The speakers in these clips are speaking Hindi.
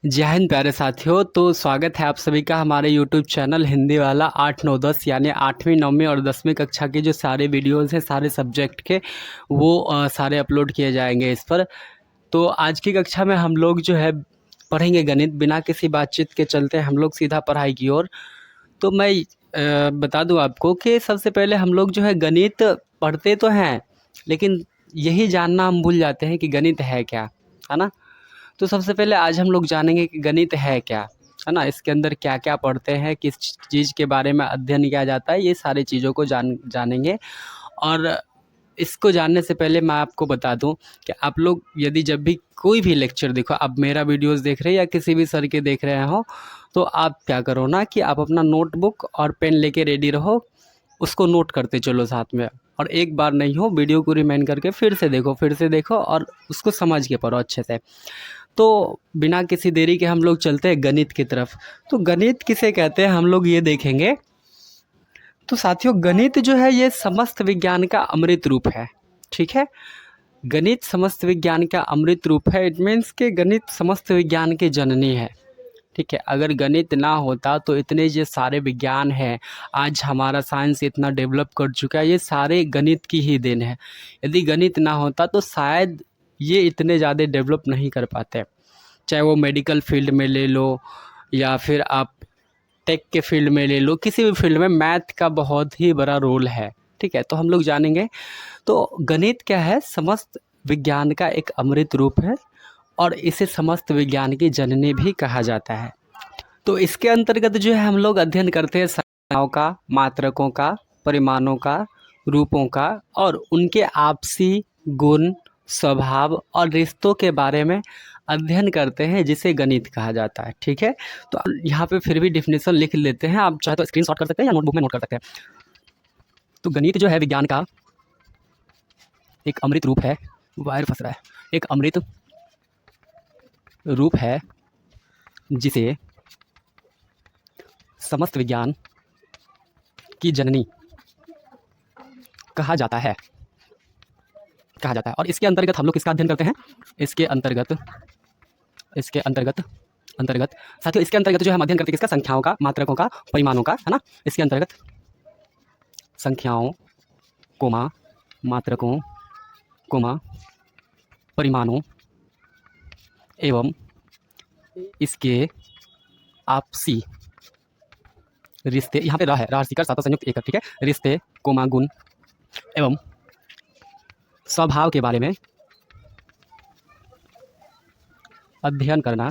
जय हिंद प्यारे साथियों। तो स्वागत है आप सभी का हमारे यूट्यूब चैनल हिंदी वाला 8, 9, 10 यानी 8वीं 9वीं और 10वीं कक्षा के जो सारे वीडियोस हैं सारे सब्जेक्ट के वो सारे अपलोड किए जाएंगे इस पर। तो आज की कक्षा में हम लोग जो है पढ़ेंगे गणित। बिना किसी बातचीत के चलते हैं हम लोग सीधा पढ़ाई की ओर। तो मैं बता दूं आपको कि सबसे पहले हम लोग जो है गणित पढ़ते तो हैं, लेकिन यही जानना हम भूल जाते हैं कि गणित है क्या, है ना। तो सबसे पहले आज हम लोग जानेंगे कि गणित है क्या, है ना। इसके अंदर क्या क्या पढ़ते हैं, किस चीज़ के बारे में अध्ययन किया जाता है, ये सारी चीज़ों को जानेंगे। और इसको जानने से पहले मैं आपको बता दूं कि आप लोग यदि जब भी कोई भी लेक्चर देखो, आप मेरा वीडियोस देख रहे हैं या किसी भी सर के देख रहे हो, तो आप क्या करो ना कि आप अपना नोटबुक और पेन लेके रेडी रहो, उसको नोट करते चलो साथ में। और एक बार नहीं हो, वीडियो को रिमाइंड करके फिर से देखो और उसको समझ के पढ़ो अच्छे से। तो बिना किसी देरी के हम लोग चलते हैं गणित की तरफ। तो गणित किसे कहते हैं हम लोग ये देखेंगे। तो साथियों, गणित जो है ये समस्त विज्ञान का अमृत रूप है। ठीक है, गणित समस्त विज्ञान का अमृत रूप है। इट मीन्स के गणित समस्त विज्ञान की जननी है। ठीक है, अगर गणित ना होता तो इतने ये सारे विज्ञान हैं, आज हमारा साइंस इतना डेवलप कर चुका है, ये सारे गणित की ही देन है। यदि गणित ना होता तो शायद ये इतने ज़्यादा डेवलप नहीं कर पाते। चाहे वो मेडिकल फील्ड में ले लो या फिर आप टेक के फील्ड में ले लो, किसी भी फील्ड में मैथ का बहुत ही बड़ा रोल है। ठीक है, तो हम लोग जानेंगे। तो गणित क्या है, समस्त विज्ञान का एक अमृत रूप है और इसे समस्त विज्ञान की जननी भी कहा जाता है। तो इसके अंतर्गत जो है हम लोग अध्ययन करते हैं संख्याओं का, मात्रकों का, परिमाणों का, रूपों का और उनके आपसी गुण, स्वभाव और रिश्तों के बारे में अध्ययन करते हैं, जिसे गणित कहा जाता है। ठीक है, तो यहाँ पे फिर भी डेफिनेशन लिख लेते हैं, आप चाहे तो स्क्रीनशॉट कर सकते हैं या नोटबुक में नोट कर सकते हैं। तो गणित जो है विज्ञान का एक अमृत रूप है। वायर फंस रहा है। एक अमृत रूप है जिसे समस्त विज्ञान की जननी कहा जाता है। और इसके अंतर्गत हम लोग किसका अध्ययन करते हैं, इसके अंतर्गत साथियों, इसके अंतर्गत जो है हम अध्ययन करते हैं किसका, संख्याओं का, मात्रकों का, परिमाणों का, है ना। इसके अंतर्गत संख्याओं, कोमा, मात्रकों, कोमा, परिमाणों एवं इसके आपसी रिश्ते, यहाँ पे है राशिकर सातों संयुक्त एकक। ठीक है, रिश्ते, कोमा, गुण एवं स्वभाव के बारे में अध्ययन करना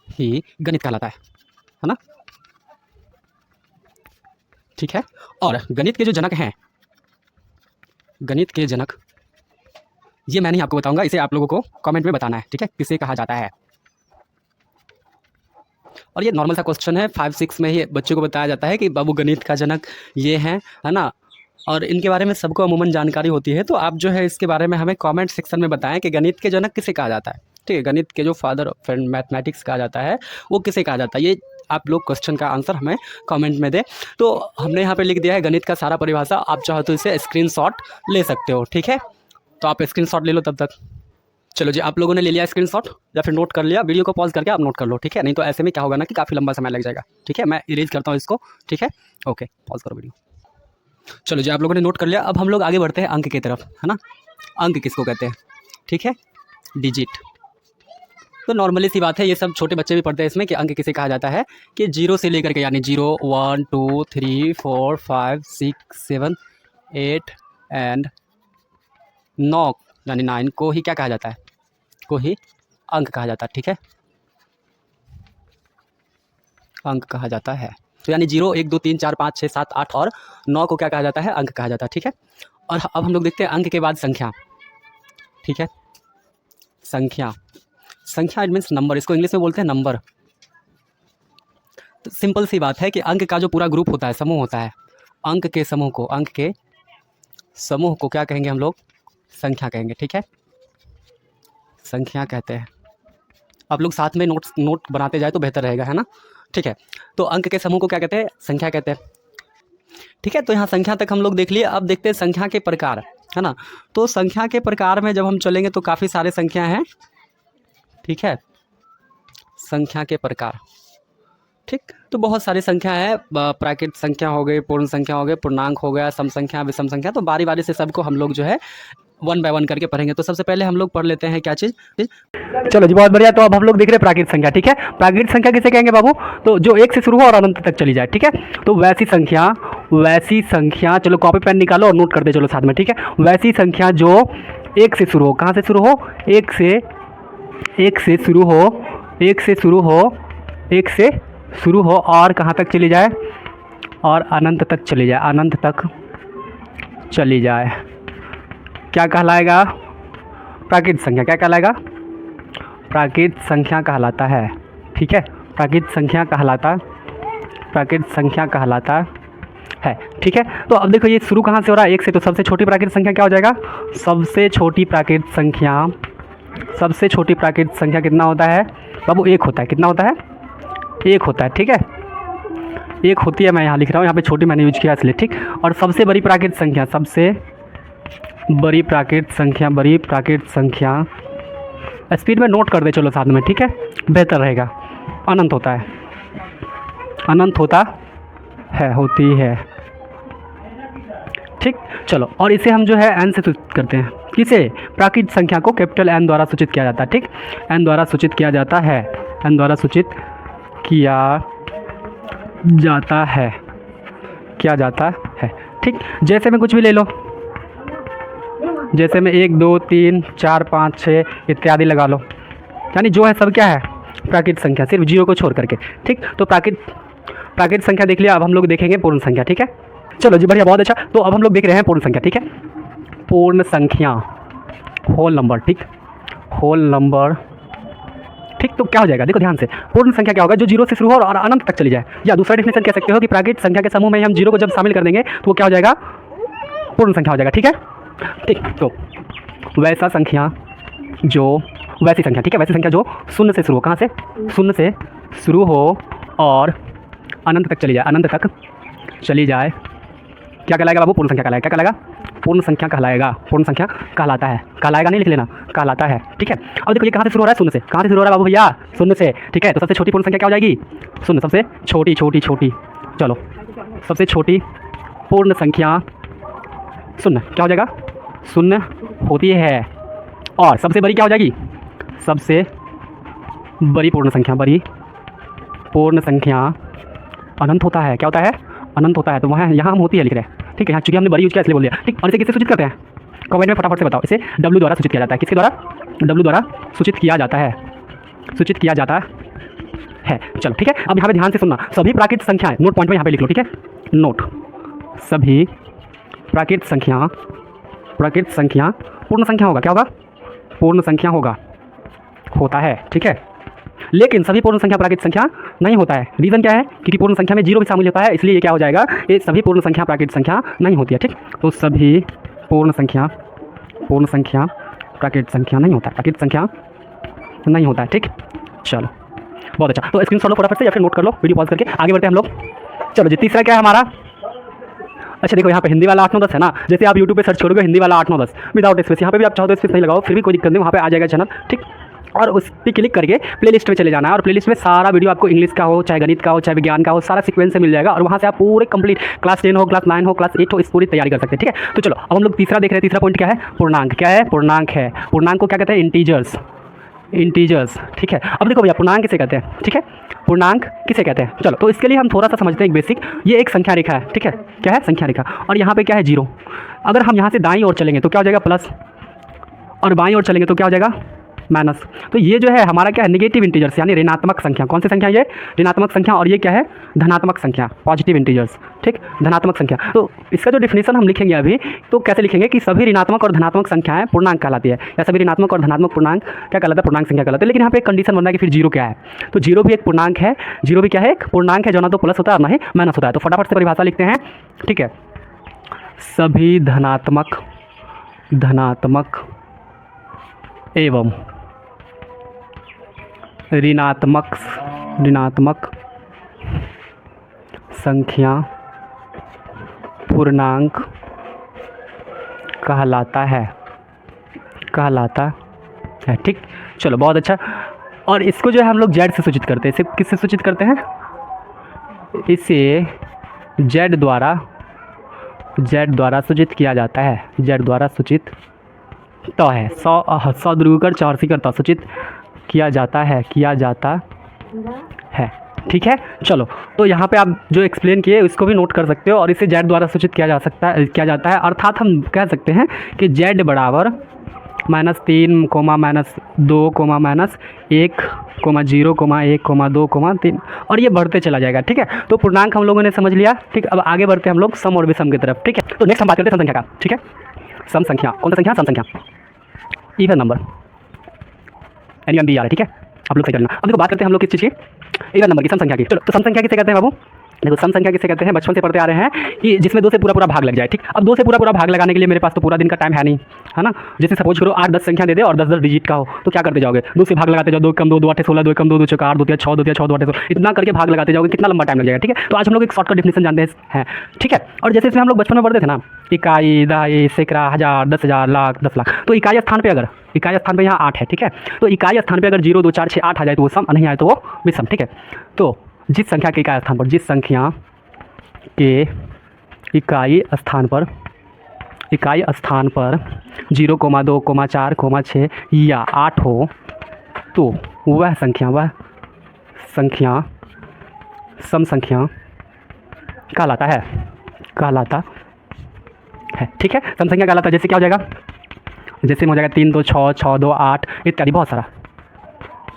ही गणित कहलाता है ना। ठीक है, और गणित के जो जनक हैं, गणित के जनक ये मैं नहीं आपको बताऊंगा, इसे आप लोगों को कमेंट में बताना है। ठीक है, किसे कहा जाता है। और ये नॉर्मल सा क्वेश्चन है, 5, 6 में ही बच्चों को बताया जाता है कि बाबू गणित का जनक ये है ना। और इनके बारे में सबको अमूमन जानकारी होती है। तो आप जो है इसके बारे में हमें कमेंट सेक्शन में बताएं कि गणित के जनक किसे कहा जाता है। ठीक है, गणित के जो फादर ऑफ मैथमेटिक्स कहा जाता है वो किसे कहा जाता है, ये आप लोग क्वेश्चन का आंसर हमें कमेंट में दें। तो हमने यहाँ पे लिख दिया है गणित का सारा परिभाषा, आप चाहो तो इसे स्क्रीनशॉट ले सकते हो। ठीक है, तो आप स्क्रीनशॉट ले लो तब तक। चलो जी, आप लोगों ने ले लिया स्क्रीनशॉट या फिर नोट कर लिया, वीडियो को पॉज करके आप नोट कर लो। ठीक है, नहीं तो ऐसे में क्या होगा ना कि काफ़ी लंबा समय लग जाएगा। ठीक है, मैं इरेज करता हूँ इसको। ठीक है, ओके, पॉज करो वीडियो। चलो जी, आप लोगों ने नोट कर लिया। अब हम लोग आगे बढ़ते हैं अंक की तरफ, है ना। अंक किसको कहते हैं, ठीक है, डिजिट। तो नॉर्मली सी बात है, ये सब छोटे बच्चे भी पढ़ते हैं इसमें कि अंक किसे कहा जाता है, कि 0 से लेकर के, यानी 0, 1, 2, 3, 4, 5, 6, 7, 8 एंड 9 यानी 9 को ही क्या कहा जाता है, को ही अंक कहा जाता है। ठीक है, अंक कहा जाता है। तो यानी 0, 1, 2, 3, 4, 5, 6, 7, 8 और 9 को क्या कहा जाता है, अंक कहा जाता है। ठीक है, और अब हम लोग देखते हैं अंक के बाद संख्या। ठीक है, संख्या इट मीन्स नंबर, इसको इंग्लिश में बोलते हैं नंबर। तो सिंपल सी बात है कि अंक का जो पूरा ग्रुप होता है, समूह होता है, अंक के समूह को क्या कहेंगे हम लोग, संख्या कहेंगे। ठीक है, संख्या कहते हैं। आप लोग साथ में नोट बनाते जाए तो बेहतर रहेगा, है ना। ठीक है, तो अंक के समूह को क्या कहते हैं, संख्या कहते हैं। ठीक है, तो यहाँ संख्या तक हम लोग देख लिए। अब देखते हैं संख्या के प्रकार, है ना। तो संख्या के प्रकार में जब हम चलेंगे तो काफ़ी सारे संख्या हैं। ठीक है, संख्या के प्रकार। ठीक, तो बहुत सारी संख्या है, प्राकृत संख्या हो गई, पूर्ण संख्या हो गई, पूर्णांक हो गया, सम संख्या, विषम संख्या। तो बारी बारी से सबको हम लोग जो है 1 बाय 1 करके पढ़ेंगे। तो सबसे पहले हम लोग पढ़ लेते हैं क्या चीज़। चलो जी, बहुत बढ़िया। तो अब हम लोग देख रहे हैं प्राकृत संख्या। ठीक है, प्राकृत संख्या किसे कहेंगे बाबू? तो जो 1 से शुरू हो और अनंत तक चली जाए। ठीक है, तो वैसी संख्या, चलो कॉपी पेन निकालो और नोट कर दे चलो साथ में। ठीक है, वैसी संख्या जो 1 से शुरू हो। कहाँ से शुरू हो? 1 से शुरू हो और कहाँ तक चली जाए? और अनंत तक चली जाए, अनंत तक चली जाए। क्या कहलाएगा? प्राकृत संख्या। क्या कहलाएगा? प्राकृत संख्या कहलाता है। ठीक है, प्राकृत संख्या कहलाता है। ठीक है, तो अब देखो ये शुरू कहाँ से हो रहा है? 1 से। तो सबसे छोटी प्राकृत संख्या क्या हो जाएगा? सबसे छोटी प्राकृत संख्या कितना होता है बाबू? 1 होता है। कितना होता है? 1 होता है। ठीक है, 1 होती है। मैं यहाँ लिख रहा हूँ, यहाँ पे छोटी मैंने यूज किया इसलिए। ठीक, और सबसे बड़ी प्राकृत संख्या स्पीड में नोट कर दे चलो साथ में। ठीक है, बेहतर रहेगा। अनंत होता है, होती है। ठीक, चलो, और इसे हम जो है n से सूचित करते हैं। किसे? प्राकृत संख्या को कैपिटल N द्वारा सूचित किया जाता है। ठीक, n द्वारा सूचित किया जाता है। ठीक, जैसे में कुछ भी ले लो, जैसे में 1 2 3 4 5 6 इत्यादि लगा लो, यानी जो है सब क्या है? प्राकृत संख्या, सिर्फ 0 को छोड़ करके। ठीक, तो प्राकृत संख्या देख लिया। अब हम लोग देखेंगे पूर्ण संख्या। ठीक है, चलो जी, बढ़िया, बहुत अच्छा। तो अब हम लोग देख रहे हैं पूर्ण संख्या। ठीक है, पूर्ण संख्या, होल नंबर। ठीक, होल नंबर। ठीक, तो क्या हो जाएगा? देखो ध्यान से, पूर्ण संख्या क्या होगा? जो 0 से शुरू हो और अनंत तक चली जाए। या दूसरा डेफिनेशन कह सकते हो कि प्राकृत संख्या के समूह में हम 0 को जब शामिल कर देंगे तो वो क्या हो जाएगा? पूर्ण संख्या हो जाएगा। ठीक है, ठीक, तो वैसी संख्या जो 0 से शुरू हो। कहाँ से? 0 से शुरू हो और अनंत तक चली जाए। क्या कहलाएगा बाबू? पूर्ण संख्या कहलाएगा। क्या कहलाएगा? पूर्ण संख्या कहलाएगा। पूर्ण संख्या कहलाता है। कहलाएगा नहीं लिख लेना, कहलाता है। ठीक है, अब देखो ये कहाँ से शुरू हो रहा है? 0 से। कहाँ से शुरू हो रहा है बाबू भैया? 0 से। ठीक है, तो सबसे छोटी पूर्ण संख्या क्या हो जाएगी? 0। सबसे छोटी। चलो, सबसे छोटी पूर्ण संख्या 0 क्या हो जाएगा? 0 होती है। और सबसे बड़ी क्या हो जाएगी? सबसे बड़ी पूर्ण संख्या अनंत होता है। क्या होता है? अनंत होता है। तो वहाँ यहाँ हम होती है लिख रहे हैं। ठीक है, यहाँ चूँकि हमने बड़ी यूज किया इसलिए बोल दिया। ठीक, और इसे किससे सूचित करते हैं? कमेंट में फटाफट से बताओ। इसे W द्वारा सूचित किया जाता है। किसके द्वारा? W द्वारा सूचित किया जाता है। चलो, ठीक है, अब यहाँ पे ध्यान से सुनना। सभी प्राकृत संख्याएं, नोट पॉइंट में यहाँ पे लिख लो। ठीक है, नोट, सभी प्राकृत संख्या पूर्ण संख्या होगा। क्या होगा? पूर्ण संख्या होता है। ठीक है, लेकिन सभी पूर्ण संख्या प्राकृत संख्या नहीं होता है। रीज़न क्या है? क्योंकि पूर्ण संख्या में 0 भी शामिल होता है, इसलिए ये क्या हो जाएगा? ये सभी पूर्ण संख्या प्राकृत संख्या नहीं होती है। ठीक, तो सभी पूर्ण संख्या प्राकृत संख्या नहीं होता है। ठीक, चलो, बहुत अच्छा। तो स्क्रीन शॉट लो फटाफट से या फिर नोट कर लो, वीडियो पॉज करके। आगे बढ़ते हैं हम लोग। चलो जी, तीसरा क्या है हमारा? अच्छा देखो, यहाँ पे हिंदी वाला 8 9 10 है ना। जैसे आप यूट्यूब पे सर्च करोगे हिंदी वाला 8 9 10 विदाउट स्पेस, यहाँ पे भी आप चाहो तो स्पेस नहीं लगाओ, फिर भी कोई दिक्कत नहीं, वहाँ पे आ जाएगा चैनल। ठीक, और उस पर क्लिक करके प्लेलिस्ट में चले जाना है, और प्लेलिस्ट में सारा वीडियो आपको इंग्लिश का हो, चाहे गणित का हो, चाहे विज्ञान का हो, सारा सीक्वेंस से मिल जाएगा। और वहाँ से आप पूरे कंप्लीट क्लास 10 हो, क्लास 9 हो, क्लास 8 हो, इस पूरी तैयारी कर सकते हैं। ठीक है, तो चलो अब हम लोग तीसरा देख रहे हैं। तीसरा पॉइंट क्या है? पूर्णांक। क्या है? पूर्णांक है। पूर्णांक को क्या कहते हैं? इंटीजर्स। ठीक है, अब देखो भैया, पूर्णांक किसे कहते हैं? ठीक है, पूर्णांक किसे कहते हैं? चलो, तो इसके लिए हम थोड़ा सा समझते हैं एक बेसिक। ये एक संख्या रेखा है। ठीक है, क्या है? संख्या रेखा। और यहाँ पे क्या है? 0। अगर हम यहाँ से दाईं ओर चलेंगे तो क्या हो जाएगा? प्लस, और बाईं ओर चलेंगे तो क्या हो जाएगा? माइनस। तो ये जो है हमारा क्या है? नेगेटिव इंटीजर्स, यानी ऋणात्मक संख्या। कौन सी संख्या? ये ऋणात्मक संख्या। और ये क्या है? धनात्मक संख्या, पॉजिटिव इंटीजर्स। ठीक, धनात्मक संख्या। तो इसका जो डिफिनेशन हम लिखेंगे अभी, तो कैसे लिखेंगे कि सभी ऋणात्मक और धनात्मक संख्याएं पूर्णांक कहलाती है, या सभी ऋणात्मक और धनात्मक पूर्णांक क्या कहलाता है? पूर्णांक संख्या कहलाता है। लेकिन यहाँ पे एक कंडीशन बनना है कि फिर 0 क्या है? तो 0 भी एक पूर्णांक है। 0 भी क्या है? एक पूर्णांक है, जो ना तो प्लस होता है और ना ही माइनस होता है। तो फटाफट से परिभाषा लिखते हैं। ठीक है, सभी धनात्मक एवं ऋणात्मक संख्या पूर्णांक कहलाता है। ठीक, चलो, बहुत अच्छा। और इसको जो है हम लोग जेड से सूचित करते हैं। इसे किससे सूचित करते हैं? इसे जेड द्वारा सूचित किया जाता है। जेड द्वारा सूचित तो है 100 ध्रुवीकर चौरसी करता सूचित किया जाता है ठीक है। चलो, तो यहाँ पे आप जो एक्सप्लेन किए उसको भी नोट कर सकते हो और इसे जेड द्वारा सूचित किया जाता है। अर्थात हम कह सकते हैं कि जेड बराबर -3, -2, -1, -0, -1, -2, -3 और ये बढ़ते चला जाएगा। ठीक है, तो पूर्णांक हम लोगों ने समझ लिया। ठीक, अब आगे बढ़ते हैं हम लोग सम और विषम की तरफ। ठीक है, तो नेक्स्ट हम बात करते हैं सम संख्या का। ठीक है, सम संख्या कौन सा संख्या? सम संख्या, इवन नंबर, NUMBR है। ठीक है, आप लोग सही करना। अब देखो बात करते हैं हम लोग किस चीज़ की? इवन नंबर की, सम संख्या की। चलो, तो सम संख्या किसे कहते हैं बाबू? देखो, सम संख्या किसे कहते हैं? बचपन से पढ़ते आ रहे हैं कि जिसमें 2 से पूरा भाग लग जाए। ठीक, अब 2 से पूरा भाग लगाने के लिए मेरे पास तो पूरा दिन का टाइम है नहीं, है ना। जैसे सपोज करो 8-10 संख्या दे दे और 10-10 डिजिट का हो, तो क्या करते जाओगे? 2 से भाग लगाते जाओ। 2 कम 2, 2 8 16, 2 कम 2, 2 4 2 6 2 6 2 8 16, इतना करके भाग लगाते जाओगे, कितना लंबा टाइम लग जाएगा। ठीक है, तो आज हम लोग एक शॉर्टकट डेफिनेशन जानते हैं। ठीक है, और जैसे इसमें हम लोग बचपन में पढ़ते थे ना, इकाई, दहाई, सैकड़ा, हज़ार, 10,000, लाख, 10 लाख, तो इकाई स्थान पे यहाँ 8 है। ठीक है, तो इकाई स्थान पे अगर 0 2 4 6 8 आ जाए तो वो सम, नहीं आए तो वो विषम। ठीक है, तो जिस संख्या के इकाई स्थान पर 0, 2, 4, 6 या 8 हो तो वह संख्या सम संख्या कहलाता है। ठीक है, सम संख्या कहलाता है। जैसे क्या हो जाएगा? जैसे में हो जाएगा 3 2 6 6 2 8 इत्यादि, बहुत सारा,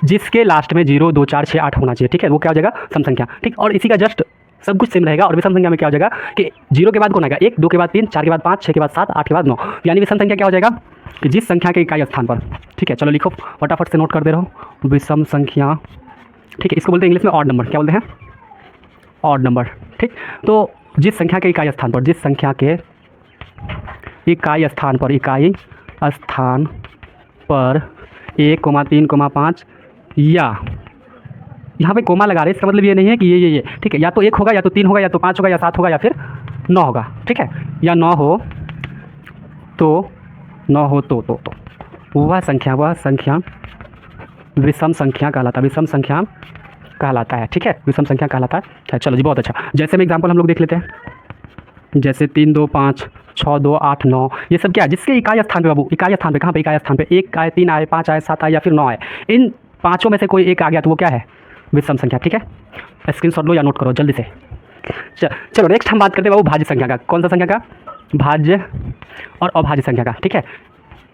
जिसके लास्ट में 0 2 4 6 8 होना चाहिए। ठीक है, वो क्या हो जाएगा? सम संख्या। ठीक, और इसी का जस्ट सब कुछ सेम रहेगा। और विषम संख्या में क्या हो जाएगा कि 0 के बाद कौन आएगा? 1, 2 के बाद 3, 4 के बाद 5, 6 के बाद 7, 8 के बाद 9, यानी विषम संख्या क्या हो जाएगा कि जिस संख्या के इकाई स्थान पर। ठीक है, चलो लिखो, फटाफट से नोट कर दे रहा हूँ, विषम संख्या। ठीक है, इसको बोलते हैं इंग्लिश में ऑड नंबर। क्या बोलते हैं? Odd number. ठीक, तो जिस संख्या के इकाई स्थान पर 1, 3, 5 या यहाँ पे कोमा लगा रहे हैं, इसका मतलब ये नहीं है कि ये। ठीक है, या तो 1 होगा, या तो 3 होगा, या तो 5 होगा, या 7 होगा, या फिर 9 होगा। ठीक है, या 9 हो तो वह संख्या विषम संख्या कहलाता है। ठीक है, विषम संख्या कहलाता है। चलो जी, बहुत अच्छा। जैसे में एग्जाम्पल हम लोग देख लेते हैं, जैसे 3 2 5 6 2 8 9, ये सब क्या है? जिसके इकाई स्थान पे बाबू, इकाई स्थान पे कहाँ पे? इकाई स्थान पे 1 आए, 3 आए, 5 आए, 7 आए या फिर 9 आए, इन पाँचों में से कोई एक आ गया तो वो क्या है? विषम संख्या। ठीक है, स्क्रीनशॉट लो या नोट करो जल्दी से। चलो नेक्स्ट हम बात करते हैं बाबू भाज्य संख्या का। कौन सा संख्या का? भाज्य और अभाज्य संख्या का। ठीक है,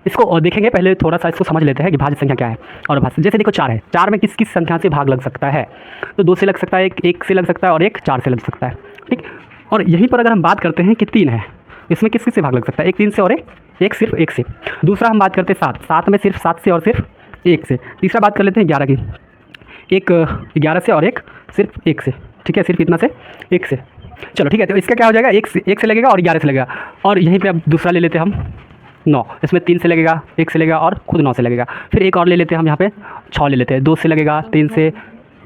इसको देखेंगे, पहले थोड़ा सा इसको समझ लेते हैं कि भाज्य संख्या क्या है और अभाज्य। जैसे देखो 4 है, 4 में किस किस संख्या से भाग लग सकता है? तो 2 से लग सकता है, 1 से लग सकता है और 1 4 से लग सकता है। ठीक, और यहीं पर अगर हम बात करते हैं कि 3 है, इसमें किस किस से भाग लग सकता है? 1 3 से और एक सिर्फ 1 से। दूसरा हम बात करते हैं 7, 7 में सिर्फ 7 से और सिर्फ 1 से। तीसरा बात कर लेते हैं 11 की, 11 से और 1 सिर्फ 1 से। ठीक है, सिर्फ इतना से 1 से। चलो ठीक है, तो इसका क्या हो जाएगा? 1 से लगेगा और 11 से लगेगा। और यहीं पे अब दूसरा ले लेते हैं हम 9, इसमें 3 से लगेगा, 1 से लगेगा और खुद 9 से लगेगा। फिर एक और ले लेते हैं हम यहाँ पे 6 ले लेते हैं, 2 से लगेगा, 3 से,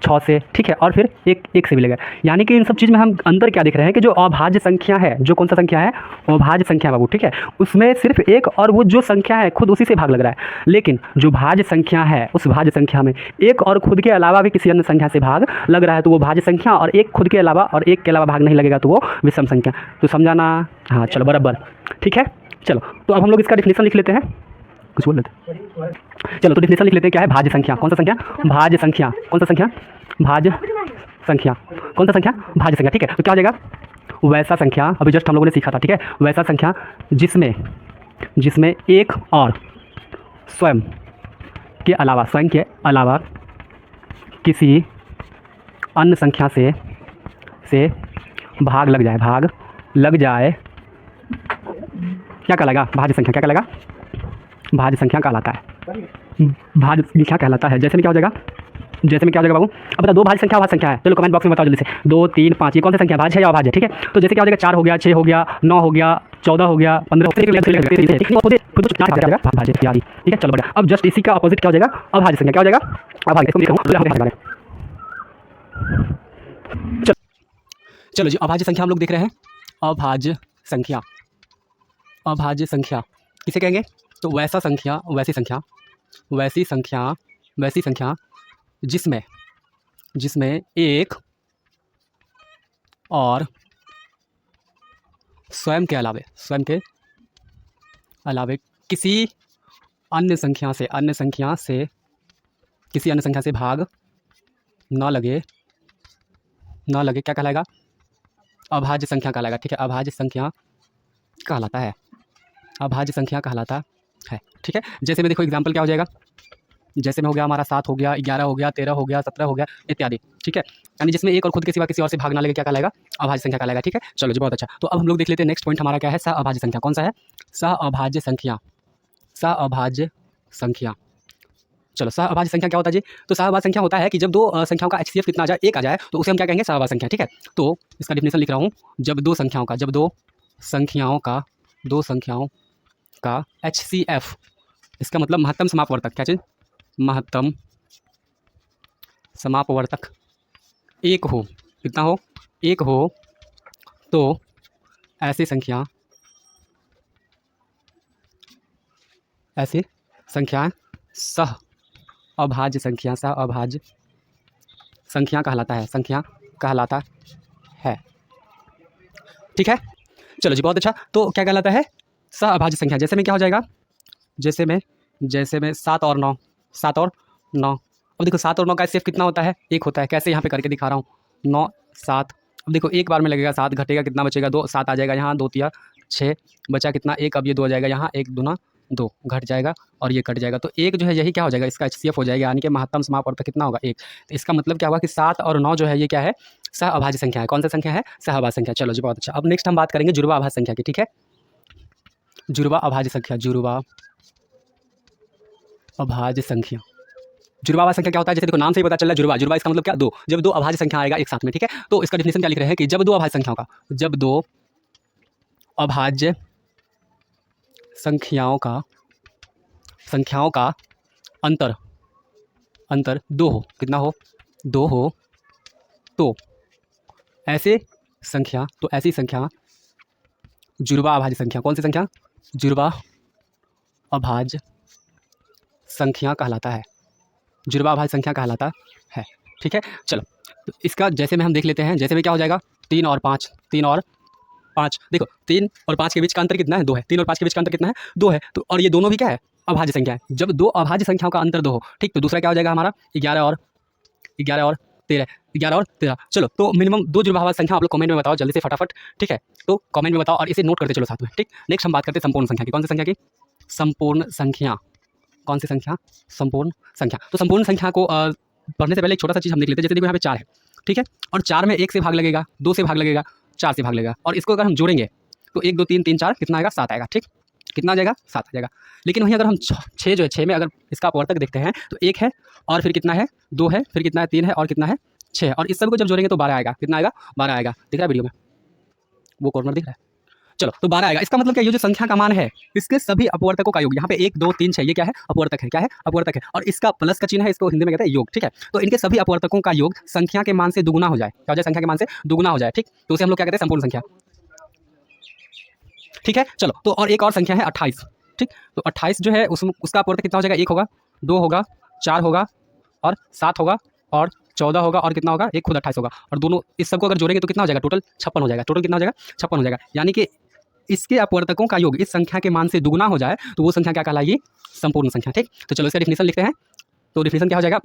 6 से। ठीक है, और फिर एक से भी लगेगा। यानी कि इन सब चीज़ में हम अंदर क्या देख रहे हैं कि जो अभाज्य संख्या है, जो कौन सा संख्या है? अभाज्य संख्या बाबू। ठीक है, उसमें सिर्फ एक और वो जो संख्या है खुद उसी से भाग लग रहा है। लेकिन जो भाज्य संख्या है, उस भाज्य संख्या में एक और खुद के अलावा भी किसी अन्य संख्या से भाग लग रहा है तो वो भाज्य संख्या, और एक खुद के अलावा और एक के अलावा भाग नहीं लगेगा तो वो विषम संख्या। तो समझाना? हाँ, चलो बराबर। ठीक है, चलो तो अब हम लोग इसका डिफिनेशन लिख लेते हैं। कुछ बोल लेते हैं, चलो तो डिफिनेशन लिख लेते हैं। क्या है? भाज्य संख्या। कौन सा संख्या? भाज्य संख्या। कौन सा संख्या? भाज्य संख्या। कौन सा संख्या? भाज्य संख्या। ठीक है, तो क्या हो जाएगा? वैसा संख्या, अभी जस्ट हम लोगों ने सीखा था। ठीक है, वैसा संख्या जिसमें एक और स्वयं के अलावा किसी अन्य संख्या से भाग लग जाए क्या कहलाएगा? भाज्य संख्या। क्या कहलाएगा? भाज्य संख्या कहलाता है। भाज्य संख्या कहलाता है। जैसे में क्या हो जाएगा? बाबू? अब बता, 2 भाज्य संख्या अभाज्य संख्या है। चलो कमेंट बॉक्स में बताओ जल्दी से। 2 3 5 ये कौन सी संख्या? भाज्य है या अभाज्य? ठीक है, तो जैसे क्या हो जाएगा? 4 हो गया, 6 हो गया, 9 हो गया, 14 हो गया, 15 हो गया। ठीक है, चलो बढ़िया। अब जस्ट इसी का अपोजिट क्या हो जाएगा? अभाज्य संख्या। क्या हो जाएगा? अभाज्य। चलो जी, अभाज्य संख्या हम लोग देख रहे हैं। अभाज्य संख्या किसे कहेंगे? तो वैसी संख्या जिसमें जिसमें एक और स्वयं के अलावे किसी अन्य संख्या से किसी अन्य संख्या से भाग न लगे क्या कहलाएगा? अभाज्य संख्या कहलाएगा। ठीक है, अभाज्य संख्या कहलाता है, अभाज्य संख्या कहलाता है। ठीक है, जैसे में देखो एग्जाम्पल क्या हो जाएगा, जैसे में हो गया हमारा 7 हो गया, 11 हो गया, 13 हो गया, 17 हो गया इत्यादि। ठीक है, यानी जिसमें एक और खुद के सिवा किसी और से भाग ना लगे क्या कहलाएगा? अभाज्य संख्या कहलाएगा। ठीक है, चलो जी बहुत अच्छा। तो अब हम लोग देख लेते हैं नेक्स्ट पॉइंट हमारा क्या है, सहअभाज्य संख्या। कौन सा है? सहअभाज्य संख्या। सहअभाज्य संख्या। चलो, सहअभाज्य संख्या क्या होता है जी? तो सहअभाज्य संख्या होता है कि जब दो संख्याओं का HCF कितना आ जाए, 1 आ जाए, तो उसे हम क्या कहेंगे? सहअभाज्य संख्या। ठीक है, तो इसका डेफिनेशन लिख रहा हूँ। जब दो संख्याओं का HCF, इसका मतलब महत्तम समापवर्तक। क्या चीज़? महत्तम समापवर्तक 1 हो। कितना हो? 1 हो, तो ऐसी संख्याएं सहअभाज्य संख्या कहलाता है। ठीक है, चलो जी बहुत अच्छा। तो क्या कहलाता है? सहअभाज्य संख्या। जैसे में क्या हो जाएगा? जैसे में 7 और 9, 7 और 9। अब देखो 7 और 9 का HCF कितना होता है? 1 होता है। कैसे? यहाँ पे करके दिखा रहा हूँ। 9 7, अब देखो एक बार में लगेगा 7, घटेगा कितना बचेगा? 2, 7 आ जाएगा यहाँ, 2 तिया 6, बचा कितना? 1। अब ये 2 आ जाएगा यहाँ, 1 दूना 2, घट जाएगा और ये कट जाएगा। तो 1 जो है यही क्या हो जाएगा? इसका HCF हो जाएगा, यानी कि महत्तम समापवर्तक कितना होगा? 1। तो इसका मतलब क्या हुआ कि 7 और 9 जो है ये क्या है? सहअभाज्य संख्या है। कौन सा संख्या है? सहअभाज्य संख्या। चलो जी बहुत अच्छा। अब नेक्स्ट हम बात करेंगे जुड़वा अभाज्य संख्या की। ठीक है, जुड़वा अभाज्य संख्या। जुड़वा अभाज्य संख्या क्या होता है? जैसे देखो नाम से ही पता चल रहा है जुड़वा। जुड़वा इसका मतलब क्या? 2। जब 2 अभाज्य संख्या आएगा एक साथ में। ठीक है, तो इसका डेफिनेशन क्या लिख रहे हैं कि जब 2 अभाज्य संख्याओं का अंतर 2 हो। कितना हो? 2 हो, तो ऐसी संख्या जुड़वा अभाज्य संख्या। कौन सी संख्या? जुड़वा अभाज्य संख्या कहलाता है। जुड़वा अभाज्य संख्या कहलाता है। ठीक है, चलो तो इसका जैसे में हम देख लेते हैं। जैसे में क्या हो जाएगा? 3 और 5, 3 और 5। देखो 3 और 5 के बीच का अंतर कितना है? 2 है। 3 और 5 के बीच का अंतर कितना है? 2 है। तो और ये दोनों भी क्या है? अभाज्य संख्या है। जब 2 अभाज्य संख्याओं का अंतर 2 हो, ठीक, तो दूसरा क्या हो जाएगा हमारा? 11 और 13। 11 और 13। चलो, तो मिनिमम 2 जुड़वा अभाज्य संख्या आप लोग कमेंट में बताओ जल्दी से फटाफट। ठीक है, तो कमेंट में बताओ और इसे नोट करते चलो साथ में। ठीक, नेक्स्ट हम बात करते हैं संपूर्ण संख्या की। कौन सी संख्या की? संपूर्ण संख्या। कौन सी संख्या? संपूर्ण संख्या। तो संपूर्ण संख्या को पढ़ने से पहले एक छोटा सा चीज़ हम देख लेते हैं। जैसे देखो यहाँ पे 4 है। ठीक है, और 4 में 1 से भाग लगेगा, 2 से भाग लगेगा, 4 से भाग लगेगा, और इसको अगर हम जोड़ेंगे तो 1 2 3 3 4 कितना आएगा? 7 आएगा। ठीक, कितना आ जाएगा? 7 आ जाएगा। लेकिन वहीं अगर हम 6 जो है, 6 में अगर इसका अपवर्तक देखते हैं तो 1 है, और फिर कितना है? 2 है, फिर कितना है? 3 है, और कितना है? 6 है, और इस सब को जब जोड़ेंगे तो 12 आएगा। कितना आएगा? 12 आएगा। दिख रहा है वीडियो में? वो कॉर्नर दिख रहा है? चलो, तो 12 आएगा। इसका मतलब क्या? ये जो संख्या का मान है इसके सभी अपवर्तकों का योग। यहाँ पे 1 2 3 6 ये क्या है? अपवर्तक है। क्या है? अपवर्तक है। और इसका प्लस का चिन्ह है, इसको हिंदी में कहते हैं योग। ठीक है, तो इनके सभी अपवर्तकों का योग संख्या के मान से दुगुना हो जाए। क्या हो जाए? संख्या के मान से दुगुना हो जाए। ठीक, तो उसे हम लोग क्या कहते हैं? संपूर्ण संख्या। ठीक है, चलो, तो और एक और संख्या है 28। ठीक, तो 28 जो है उसका अपवर्तक कितना हो जाएगा? 1 होगा, 2 होगा, 4 होगा, और 7 होगा, और 14 होगा, और कितना होगा? एक खुद 28 होगा, और दोनों इस सबको अगर जोड़ेंगे तो कितना हो जाएगा? टोटल 56 हो जाएगा। टोटल कितना हो जाएगा? 56 हो जाएगा। यानी कि इसके अपवर्तकों का योग इस संख्या के मान से दुगुना हो जाए तो वो संख्या क्या कहलाएगी? संपूर्ण संख्या। ठीक, तो चलो इसका डेफिनेशन लिखते हैं। तो डेफिनेशन क्या हो जाएगा?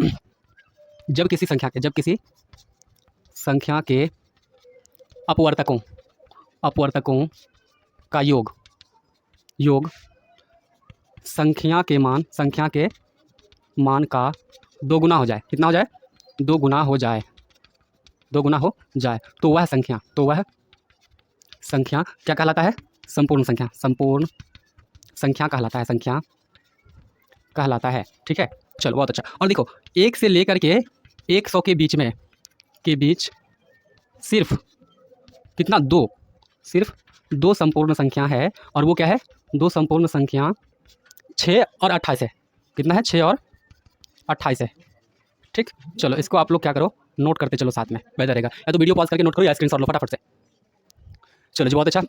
जब किसी संख्या के अपवर्तकों का योग संख्या के मान का दोगुना हो जाए। कितना हो जाए? दोगुना हो जाए। तो वह संख्या क्या कहलाता है? संपूर्ण संख्या। संपूर्ण संख्या कहलाता है। ठीक है, चलो बहुत अच्छा। और देखो 1 से लेकर के 100 के बीच सिर्फ कितना? 2। सिर्फ 2 संपूर्ण संख्या है, और वो क्या है? 2 संपूर्ण संख्या 6 और 28 है। कितना है? 6 और 28 है। ठीक, चलो इसको आप लोग क्या करो? नोट करते चलो साथ में, बेहतर रहेगा। या तो वीडियो पॉज करके नोट करो या स्क्रीनशॉट लो फटाफट से। चलो जी बहुत अच्छा।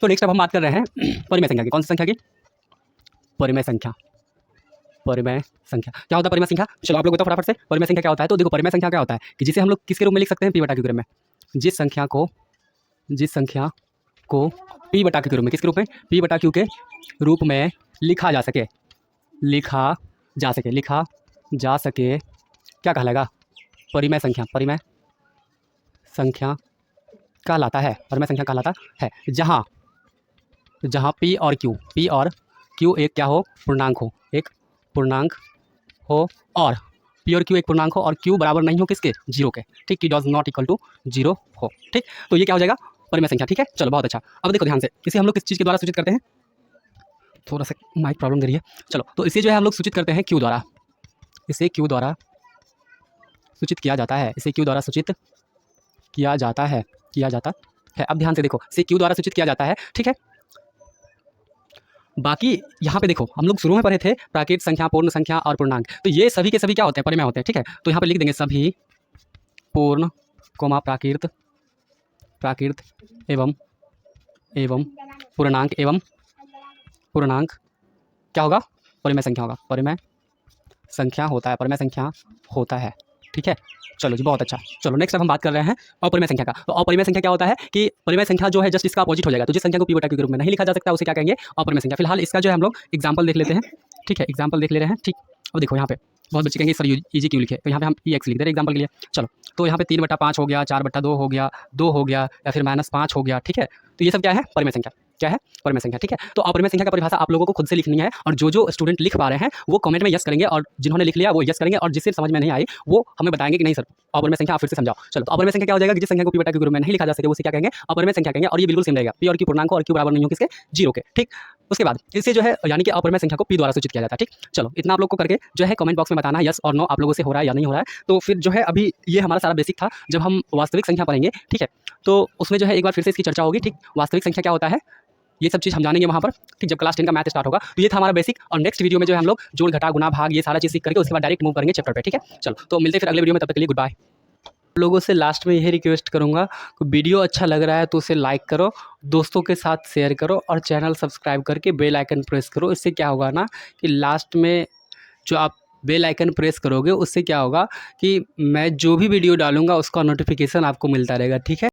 तो नेक्स्ट अब हम बात कर रहे हैं परिमेय संख्या की। कौन सी संख्या की? परिमेय संख्या। परिमेय संख्या। क्या होता है परिमेय संख्या? चलो आप लोग बताओ फटाफट से परिमेय संख्या क्या होता है। तो देखो परिमेय संख्या क्या होता है कि जिसे हम लोग किसके रूप में लिख सकते हैं, p बटा q के रूप में। जिस संख्या को p बटा q के रूप में, किसके रूप में, p बटा q के रूप में लिखा जा सके क्या कहलाएगा? परिमेय संख्या कहलाता है, परिमेय संख्या कहलाता है। जहाँ p और q एक क्या हो, पूर्णांक हो, एक पूर्णांक हो, और p और q एक पूर्णांक हो और q बराबर नहीं हो किसके, जीरो के, ठीक, q does not equal to zero हो, ठीक। तो ये क्या हो जाएगा, परिमेय संख्या, ठीक है। चलो बहुत अच्छा। अब देखो ध्यान से, इसे हम लोग किस चीज़ के द्वारा सूचित करते हैं, थोड़ा सा माइक प्रॉब्लम दे रही है। चलो तो इसे जो है हम लोग सूचित करते हैं q द्वारा, इसे q द्वारा सूचित किया जाता है, इसे q द्वारा सूचित किया जाता है। अब ध्यान से देखो, इसे q द्वारा सूचित किया जाता है, ठीक है। बाकी यहाँ पे देखो हम लोग शुरू में पढ़े थे प्राकृत संख्या, पूर्ण संख्या और पूर्णांक, तो ये सभी के सभी क्या होते हैं, परिमेय होते हैं, ठीक है। तो यहाँ पे लिख देंगे सभी पूर्ण कोमा प्राकृत एवं पूर्णांक क्या होगा, परिमेय संख्या होगा, परिमेय संख्या होता है, ठीक है। चलो जी बहुत अच्छा। चलो नेक्स्ट अब हम बात कर रहे हैं अपरिमेय संख्या का। तो अपरिमेय संख्या क्या होता है कि परिमेय संख्या जो है जस्ट इसका अपोजिट हो जाएगा। तो जिस संख्या को p बटा q के रूप में नहीं लिखा जा सकता उसे क्या कहेंगे, अपरिमेय संख्या। फिलहाल इसका जो है हम लोग एग्जाम्पल देख लेते हैं, ठीक है, एग्जाम्पल देख ले रहे हैं, ठीक। अब देखो यहाँ पे बहुत बच्चे कहेंगे सर ईजी क्यों लिखे, तो यहाँ पे हम EX लिख दे रहे हैं एग्जाम्पल के लिए। चलो तो यहाँ पे 3/5 हो गया, 4/2 हो गया, 2 हो गया, या फिर -5 हो गया, ठीक है। तो ये सब क्या है, परिमेय संख्या, क्या है, परिमेय संख्या, ठीक है। तो अपरिमेय संख्या का परिभाषा आप लोगों को खुद से लिखनी है, और जो स्टूडेंट लिख पा रहे हैं वो कमेंट में यस करेंगे, और जिन्होंने लिख लिया वो यस करेंगे, और जिससे समझ में नहीं आई वो हमें बताएंगे कि नहीं सर अपरिमेय संख्या आप फिर से समझाओ। चलो तो अपरिमेय संख्या क्या हो जाएगा कि जिस संख्या को p बटा q के रूप में नहीं लिखा जा सके उसे क्या कहेंगे, अपरिमेय संख्या कहेंगे, और ये बिल्कुल सेम रहेगा, p और q पूर्णांक और q बराबर नहीं हो किसके, जीरो के, ठीक। उसके बाद इससे जो है यानी कि अपरिमेय संख्या को p द्वारा सूचित किया जाता है, ठीक। चलो इतना आप लोग को करके जो है कमेंट बॉक्स में बताना है यस और नो आप लोगों से हो रहा है या नहीं हो रहा है। तो फिर जो है अभी ये हमारा सारा बेसिक था, जब हम वास्तविक संख्या पढ़ेंगे, ठीक है, तो उसमें जो है एक बार फिर से इसकी चर्चा होगी, ठीक। वास्तविक संख्या क्या होता है ये सब चीज़ हम जानेंगे वहाँ पर, ठीक, जब क्लास 10 का मैथ स्टार्ट होगा। तो ये था हमारा बेसिक, और नेक्स्ट वीडियो में जो है हम लोग जोड़ घटा गुना भाग ये सारा चीज़ सीख करके उसके बाद डायरेक्ट मूव करेंगे चैप्टर पे, ठीक है। चलो तो मिलते हैं फिर अगले वीडियो में, तब तक के लिए गुड बाय। लोगों से लास्ट में यही रिक्वेस्ट करूँगा कि वीडियो अच्छा लग रहा है तो उसे लाइक करो, दोस्तों के साथ शेयर करो, और चैनल सब्सक्राइब करके बेल आइकन प्रेस करो। इससे क्या होगा ना कि लास्ट में जो आप बेल आइकन प्रेस करोगे उससे क्या होगा कि मैं जो भी वीडियो डालूँगा उसका नोटिफिकेशन आपको मिलता रहेगा, ठीक है।